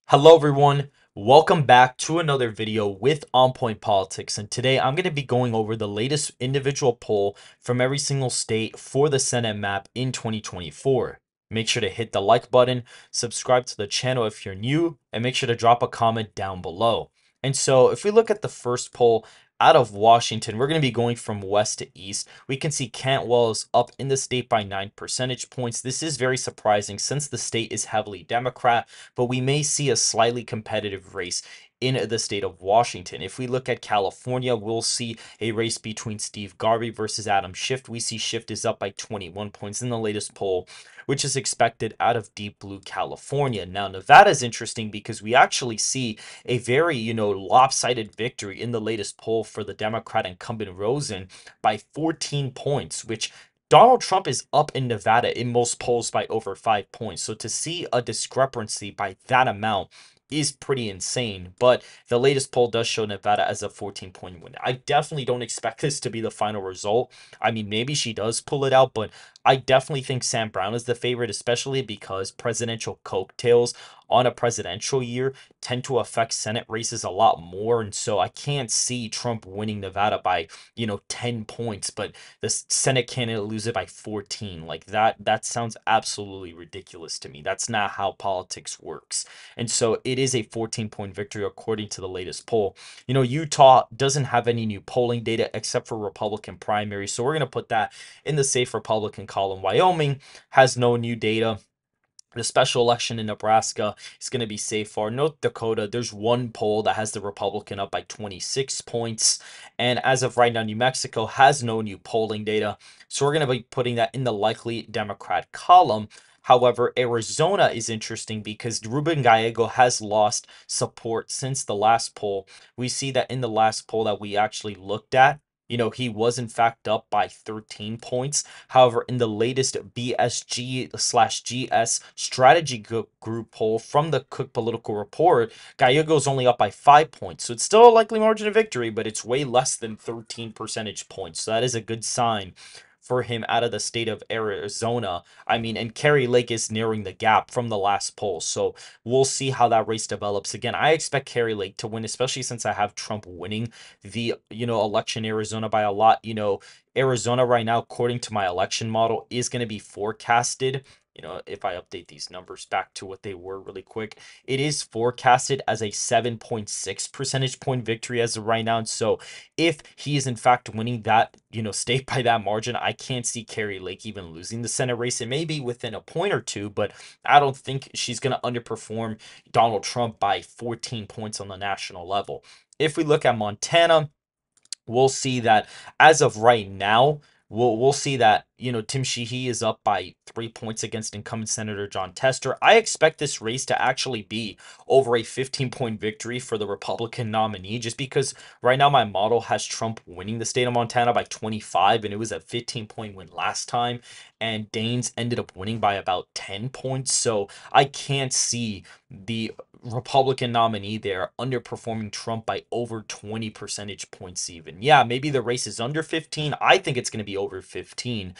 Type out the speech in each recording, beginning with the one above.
Hello everyone, welcome back to another video with On Point Politics, and today I'm going to be going over the latest individual poll from every single state for the Senate map in 2024. Make sure to hit the like button, subscribe to the channel if you're new, and make sure to drop a comment down below. And so if we look at the first poll out of Washington, we're going to be going from west to east. We can see Cantwell is up in the state by 9 percentage points. This is very surprising since the state is heavily Democrat, but we may see a slightly competitive race in the state of Washington. If we look at California, we'll see a race between Steve Garvey versus Adam Schiff. We see Schiff is up by 21 points in the latest poll, which is expected out of deep blue California. Now, Nevada is interesting because we actually see a very, lopsided victory in the latest poll for the Democrat incumbent Rosen by 14 points, which Donald Trump is up in Nevada in most polls by over 5 points. So to see a discrepancy by that amount is pretty insane. But the latest poll does show Nevada as a 14-point win. I definitely don't expect this to be the final result. I mean, maybe she does pull it out, but I definitely think Sam Brown is the favorite, especially because presidential coattails on a presidential year tend to affect Senate races a lot more. And so I can't see Trump winning Nevada by, 10 points, but the Senate candidate lose it by 14. Like that sounds absolutely ridiculous to me. That's not how politics works. And so it is a 14-point victory according to the latest poll. Utah doesn't have any new polling data except for Republican primaries. So we're going to put that in the safe Republican column. Wyoming has no new data. The special election in Nebraska is going to be safe for North Dakota. There's one poll that has the Republican up by 26 points. And as of right now, New Mexico has no new polling data. So we're going to be putting that in the likely Democrat column. However, Arizona is interesting because Ruben Gallego has lost support since the last poll. We see that in the last poll that we actually looked at, he was in fact up by 13 points. However, in the latest BSG/GS strategy group poll from the Cook Political Report, Gallego's only up by 5 points. So it's still a likely margin of victory, but it's way less than 13 percentage points. So that is a good sign for him out of the state of Arizona. I mean, and Kerry Lake is narrowing the gap from the last poll. So we'll see how that race develops. Again, I expect Kerry Lake to win, especially since I have Trump winning the, election in Arizona by a lot. Arizona right now, according to my election model, is going to be forecasted. If I update these numbers back to what they were really quick, it is forecasted as a 7.6 percentage point victory as of right now. And so if he is in fact winning that, state by that margin, I can't see Kerry Lake even losing the Senate race. It may be within a point or two, but I don't think she's going to underperform Donald Trump by 14 points on the national level. If we look at Montana, we'll see that as of right now, we'll see that Tim Sheehy is up by 3 points against incumbent Senator John Tester. I expect this race to actually be over a 15-point victory for the Republican nominee, just because right now my model has Trump winning the state of Montana by 25, and it was a 15-point win last time, and Daines ended up winning by about 10 points. So I can't see the Republican nominee there underperforming Trump by over 20 percentage points even. Yeah, maybe the race is under 15. I think it's going to be over 15,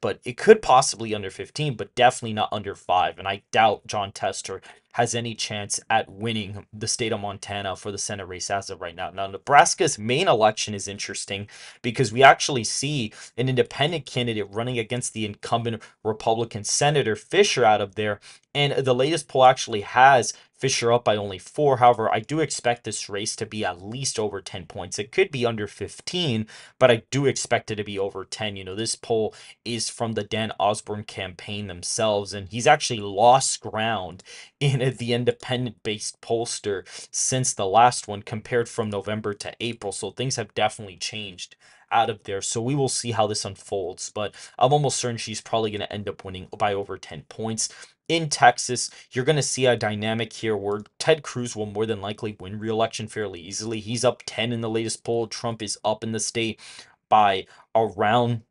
but it could possibly under 15, but definitely not under 5. And I doubt John Tester has any chance at winning the state of Montana for the Senate race as of right now. Now, Nebraska's main election is interesting because we actually see an independent candidate running against the incumbent Republican Senator Fisher out of there. And the latest poll actually has Fisher up by only 4. However, I do expect this race to be at least over 10 points. It could be under 15, but I do expect it to be over 10. This poll is from the Dan Osborne campaign themselves, and he's actually lost ground in the independent-based pollster since the last one compared from November to April. So things have definitely changed out of there. So we will see how this unfolds, but I'm almost certain she's probably going to end up winning by over 10 points. In Texas, you're going to see a dynamic here where Ted Cruz will more than likely win re-election fairly easily. He's up 10 in the latest poll. Trump is up in the state by around,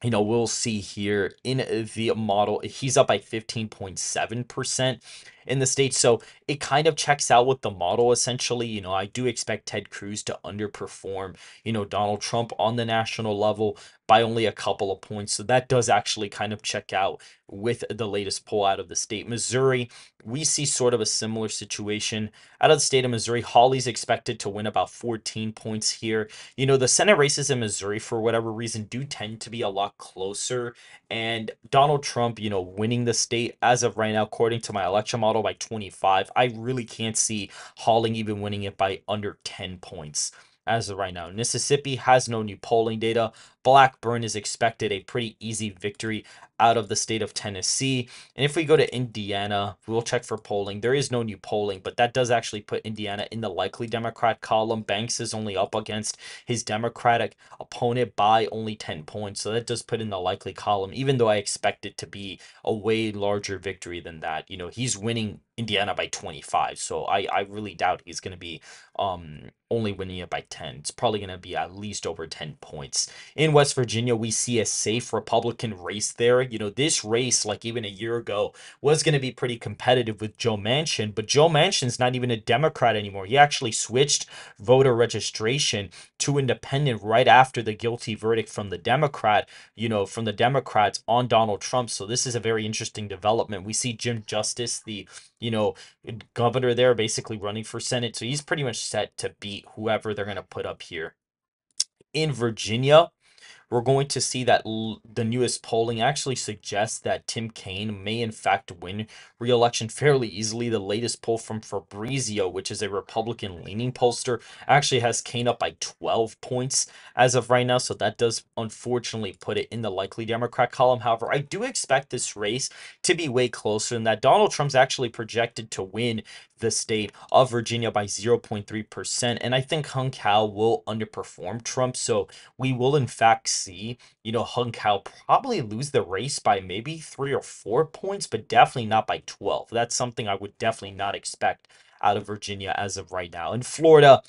we'll see here in the model, he's up by 15.7%. in the state. So it kind of checks out with the model essentially. I do expect Ted Cruz to underperform, Donald Trump on the national level by only a couple of points. So that does actually kind of check out with the latest poll out of the state. Missouri, we see sort of a similar situation. Out of the state of Missouri, Hawley's expected to win about 14 points here. The Senate races in Missouri, for whatever reason, do tend to be a lot closer. And Donald Trump, winning the state as of right now, according to my election model, by 25. I really can't see Hawley even winning it by under 10 points as of right now. Mississippi has no new polling data. Blackburn is expected a pretty easy victory out of the state of Tennessee. And if we go to Indiana, we'll check for polling. There is no new polling, but that does actually put Indiana in the likely Democrat column. Banks is only up against his Democratic opponent by only 10 points. So that does put in the likely column, even though I expect it to be a way larger victory than that. He's winning Indiana by 25. So I really doubt he's going to be only winning it by 10. It's probably going to be at least over 10 points. In West Virginia, we see a safe Republican race there. This race, like even a year ago, was going to be pretty competitive with Joe Manchin, but Joe Manchin's not even a Democrat anymore. He actually switched voter registration to independent right after the guilty verdict from the Democrats on Donald Trump. So this is a very interesting development. We see Jim Justice, the, governor there, basically running for Senate. So he's pretty much set to beat whoever they're going to put up here. In Virginia, we're going to see that the newest polling actually suggests that Tim Kaine may in fact win re-election fairly easily. The latest poll from Fabrizio, which is a Republican-leaning pollster, actually has Kaine up by 12 points as of right now, so that does unfortunately put it in the likely Democrat column. However, I do expect this race to be way closer than that. Donald Trump's actually projected to win the state of Virginia by 0.3%, and I think Hung Kao will underperform Trump, so we will in fact see, Hung Kao probably lose the race by maybe 3 or 4 points, but definitely not by 12. That's something I would definitely not expect out of Virginia as of right now. In Florida,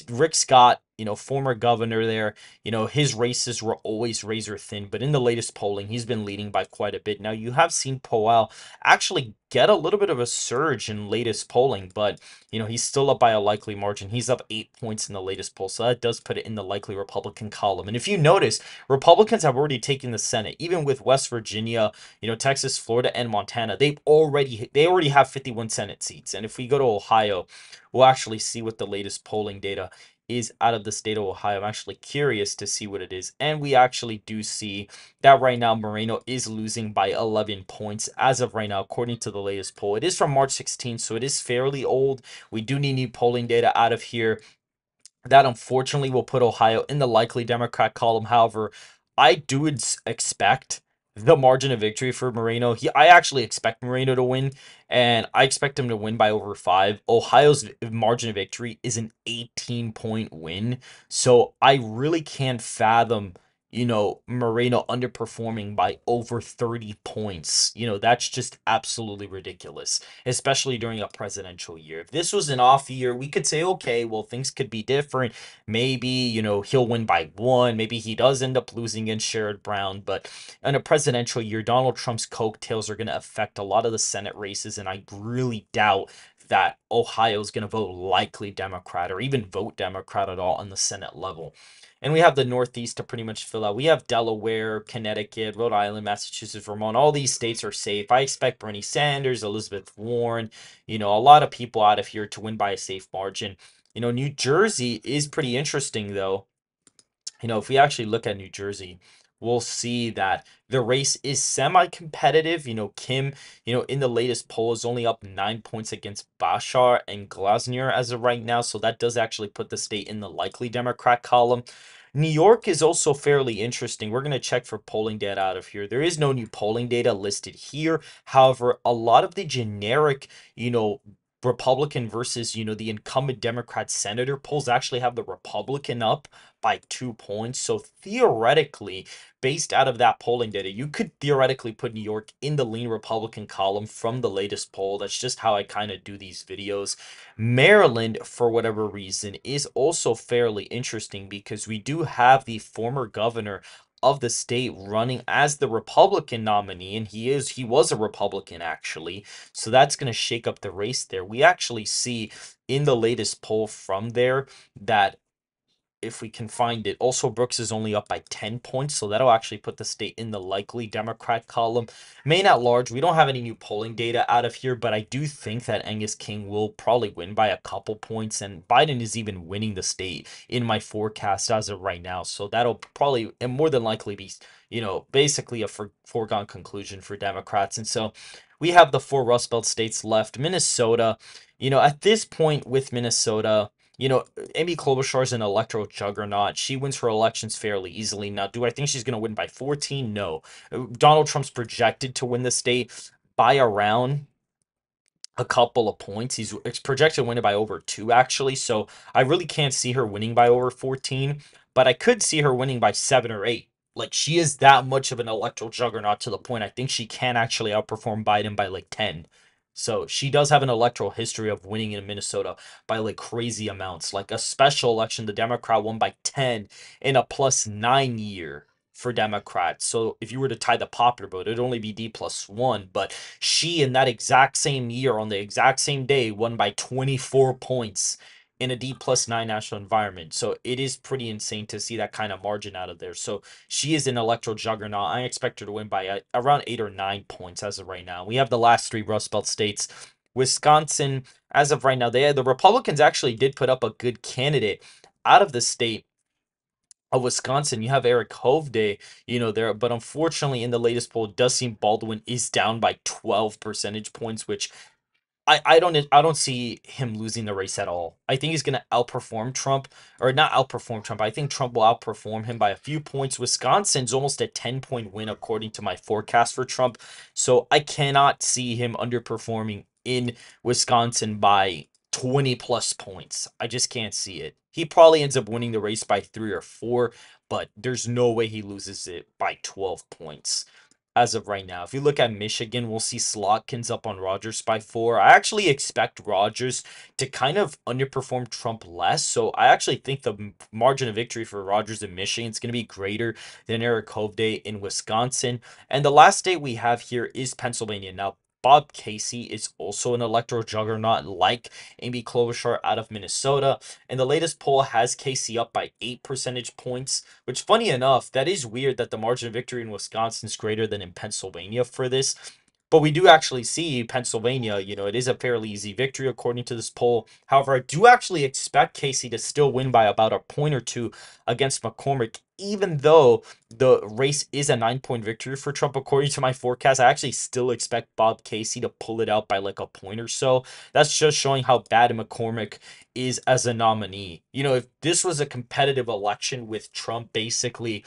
Rick Scott, former governor there, his races were always razor thin, but in the latest polling, he's been leading by quite a bit. Now, you have seen Powell actually get a little bit of a surge in latest polling, but he's still up by a likely margin. He's up 8 points in the latest poll, so that does put it in the likely Republican column. And if you notice, Republicans have already taken the Senate, even with West Virginia, Texas, Florida, and Montana. They already have 51 Senate seats. And if we go to Ohio, we'll actually see what the latest polling data is out of the state of Ohio. I'm actually curious to see what it is. And we actually do see that right now Moreno is losing by 11 points as of right now, according to the latest poll. It is from March 16th, so it is fairly old. We do need new polling data out of here. That unfortunately will put Ohio in the likely Democrat column. However, I do expect the margin of victory for Moreno. I actually expect Moreno to win, and I expect him to win by over 5. Ohio's margin of victory is an 18-point win, so I really can't fathom, Moreno underperforming by over 30 points. That's just absolutely ridiculous, especially during a presidential year. If this was an off year, we could say, okay, well, things could be different. Maybe, he'll win by 1. Maybe he does end up losing against Sherrod Brown. But in a presidential year, Donald Trump's coattails are going to affect a lot of the Senate races, and I really doubt that Ohio's going to vote likely Democrat or even vote Democrat at all on the Senate level. And we have the Northeast to pretty much fill out. We have Delaware, Connecticut, Rhode Island, Massachusetts, Vermont. All these states are safe. I expect Bernie Sanders, Elizabeth Warren, a lot of people out of here to win by a safe margin. New Jersey is pretty interesting, though. If we actually look at New Jersey, we'll see that the race is semi-competitive. Kim, in the latest poll is only up 9 points against Bashar and Glasner as of right now. So that does actually put the state in the likely Democrat column. New York is also fairly interesting. We're going to check for polling data out of here. There is no new polling data listed here. However, a lot of the generic, Republican versus, the incumbent Democrat senator polls actually have the Republican up by 2 points. So theoretically, based out of that polling data, you could theoretically put New York in the lean Republican column from the latest poll. That's just how I kind of do these videos. Maryland, for whatever reason, is also fairly interesting because we do have the former governor of the state running as the Republican nominee, and he was a Republican actually. So that's going to shake up the race there. We actually see in the latest poll from there that if we can find it. Also, Brooks is only up by 10 points, so that'll actually put the state in the likely Democrat column. Maine at large, we don't have any new polling data out of here, but I do think that Angus King will probably win by a couple points, and Biden is even winning the state in my forecast as of right now. So that'll probably and more than likely be, basically a foregone conclusion for Democrats. And so we have the four Rust Belt states left. Minnesota, at this point with Minnesota, Amy Klobuchar is an electoral juggernaut. She wins her elections fairly easily. Now, do I think she's going to win by 14? No. Donald Trump's projected to win the state by around a couple of points. It's projected to win it by over 2, actually. So I really can't see her winning by over 14, but I could see her winning by 7 or 8. Like, she is that much of an electoral juggernaut to the point I think she can actually outperform Biden by like 10. So she does have an electoral history of winning in Minnesota by like crazy amounts. Like a special election, the Democrat won by 10 in a +9 year for Democrats. So if you were to tie the popular vote, it'd only be D+1. But she, in that exact same year, on the exact same day, won by 24 points in a D+9 national environment. So it is pretty insane to see that kind of margin out of there. So she is an electoral juggernaut. I expect her to win by around 8 or 9 points as of right now. We have the last three Rust Belt states. Wisconsin, as of right now, the Republicans actually did put up a good candidate out of the state of Wisconsin. You have Eric Hovde, there, but unfortunately, in the latest poll, it does seem Baldwin is down by 12 percentage points, which I don't see him losing the race at all. I think he's gonna outperform Trump, or not outperform Trump. I think Trump will outperform him by a few points. Wisconsin's almost a 10-point win according to my forecast for Trump. So I cannot see him underperforming in Wisconsin by 20 plus points. I just can't see it. He probably ends up winning the race by 3 or 4, but there's no way he loses it by 12 points as of right now. If you look at Michigan, we'll see Slotkins up on Rogers by 4. I actually expect Rogers to kind of underperform Trump less. So I actually think the margin of victory for Rogers in Michigan is going to be greater than Eric Hovde in Wisconsin. And the last state we have here is Pennsylvania. Now, Bob Casey is also an electoral juggernaut like Amy Klobuchar out of Minnesota. And the latest poll has Casey up by 8 percentage points, which, funny enough, that is weird that the margin of victory in Wisconsin is greater than in Pennsylvania for this. But we do actually see Pennsylvania, it is a fairly easy victory according to this poll. However, I do actually expect Casey to still win by about a point or two against McCormick, even though the race is a 9-point victory for Trump according to my forecast. I actually still expect Bob Casey to pull it out by like a point or so. That's just showing how bad McCormick is as a nominee. If this was a competitive election with Trump basically,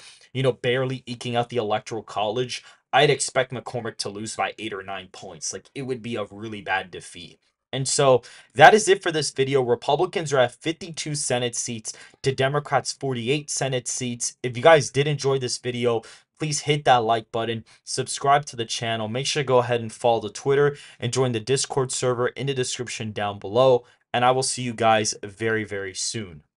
barely eking out the electoral college, I'd expect McCormick to lose by 8 or 9 points. Like, it would be a really bad defeat. And so that is it for this video. Republicans are at 52 Senate seats to Democrats 48 Senate seats. If you guys did enjoy this video, please hit that like button, subscribe to the channel, make sure to go ahead and follow the Twitter and join the Discord server in the description down below. And I will see you guys very, very soon.